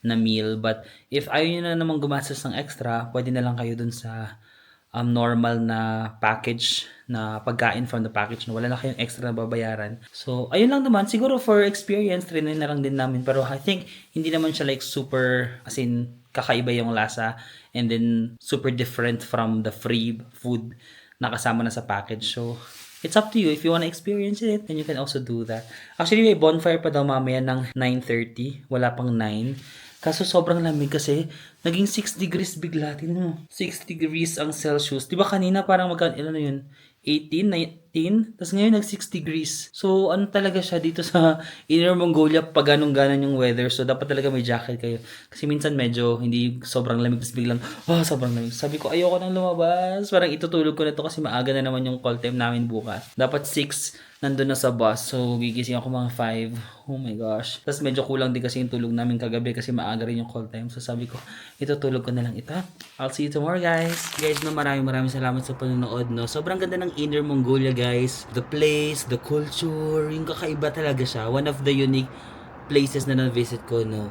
na meal. But if ayaw nyo na naman gumastos ng extra, pwede na lang kayo dun sa normal na package na pagkain from the package na wala na kayong extra na babayaran. So, ayun lang naman. Siguro for experience, trinay na lang din namin. Pero I think, hindi naman siya like super, as in, kakaiba yung lasa. And then, super different from the free food na kasama na sa package. So, it's up to you. If you wanna experience it, then you can also do that. Actually, may bonfire pa daw mamaya ng 9:30. Wala pang 9. Kaso sobrang lamig kasi naging 6 degrees bigla. Tingnan mo. 6 degrees ang Celsius. Diba kanina parang ilan na yun? 18, 19, tapos ngayon nag 6 degrees. So, ano talaga siya dito sa Inner Mongolia pag ganun-ganon yung weather. So, dapat talaga may jacket kayo. Kasi minsan medyo hindi sobrang lamig, tapos biglang, sobrang lamig. Sabi ko, ayoko nang lumabas. Parang itutulog ko na to kasi maaga na naman yung call time namin bukas. Dapat 6 nandun na sa bus. So, gigising ako mga 5. Oh my gosh. Tapos medyo kulang din kasi yung tulog namin kagabi kasi maaga rin yung call time. So, sabi ko, itutulog ko na lang ito. I'll see you tomorrow, guys. Guys, no, maraming salamat sa panonood, no. Sobrang ganda ng Inner Mongolia, guys. The place, the culture, yung kakaiba talaga siya. One of the unique places na na-visit ko, no,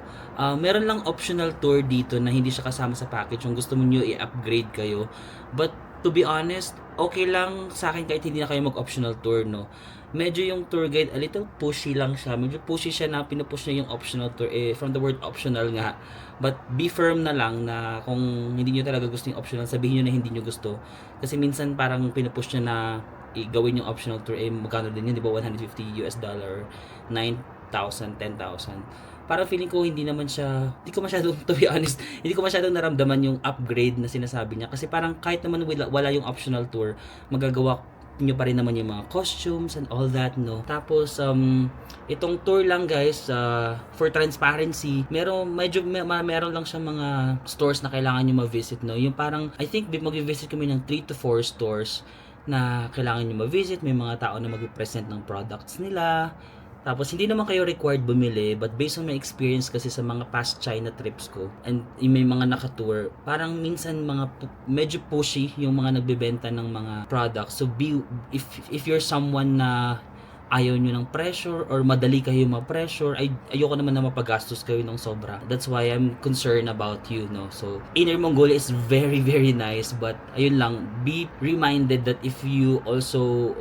meron lang optional tour dito na hindi siya kasama sa package. Kung gusto mo nyo i-upgrade kayo. But to be honest, okay lang sa akin kahit hindi na kayo mag-optional tour, no. Medyo yung tour guide, a little pushy lang siya. Medyo pushy siya na pinupush niya yung optional tour. From the word optional nga. But be firm na lang na kung hindi nyo talaga gusto yung optional, sabihin nyo na hindi nyo gusto. Kasi minsan parang pinupush niya na gawin yung optional tour. Magkano din yun, di ba? $150, $9,000, 10,000. Parang feeling ko hindi naman siya, hindi ko masyadong, to be honest, hindi ko masyadong naramdaman yung upgrade na sinasabi niya. Kasi parang kahit naman wala yung optional tour, magagawa nyo pa rin naman yung mga costumes and all that, no. Tapos itong tour lang guys, for transparency, meron lang siyang mga stores na kailangan nyo ma-visit, no. Yung parang I think mag-visit kami ng 3 to 4 stores na kailangan nyo ma-visit. May mga tao na mag-present ng products nila. Tapos, hindi naman kayo required bumili, but based on my experience kasi sa mga past China trips ko, and may mga nakatour, parang minsan medyo pushy yung mga nagbebenta ng mga products. So, if you're someone na ayaw nyo ng pressure or madali kayo ma-pressure, ayoko naman na mapagastos kayo ng sobra. That's why I'm concerned about you, no? So, Inner Mongolia is very, very nice, but ayun lang, be reminded that if you also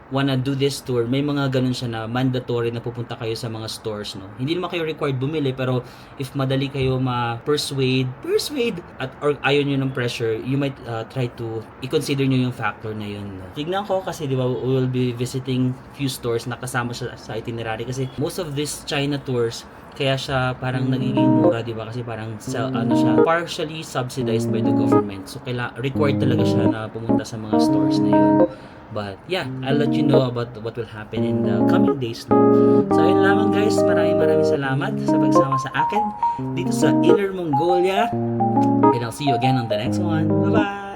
wanna do this tour, may mga ganun siya na mandatory na pupunta kayo sa mga stores, no. Hindi naman kayo required bumili, pero if madali kayo ma-persuade at or ayaw nyo ng pressure, you might try to i-consider nyo yung factor na yun, no? Tignan ko kasi di ba we will be visiting few stores na kasama siya sa itinerary kasi most of these China tours kaya siya parang nagiging mura, di ba? Kasi parang siya partially subsidized by the government. So required talaga siya na pumunta sa mga stores na yun. But yeah, I'll let you know about what will happen in the coming days. So ayun lamang guys, maraming salamat sa pagsama sa akin dito sa Inner Mongolia. And I'll see you again on the next one. Bye-bye!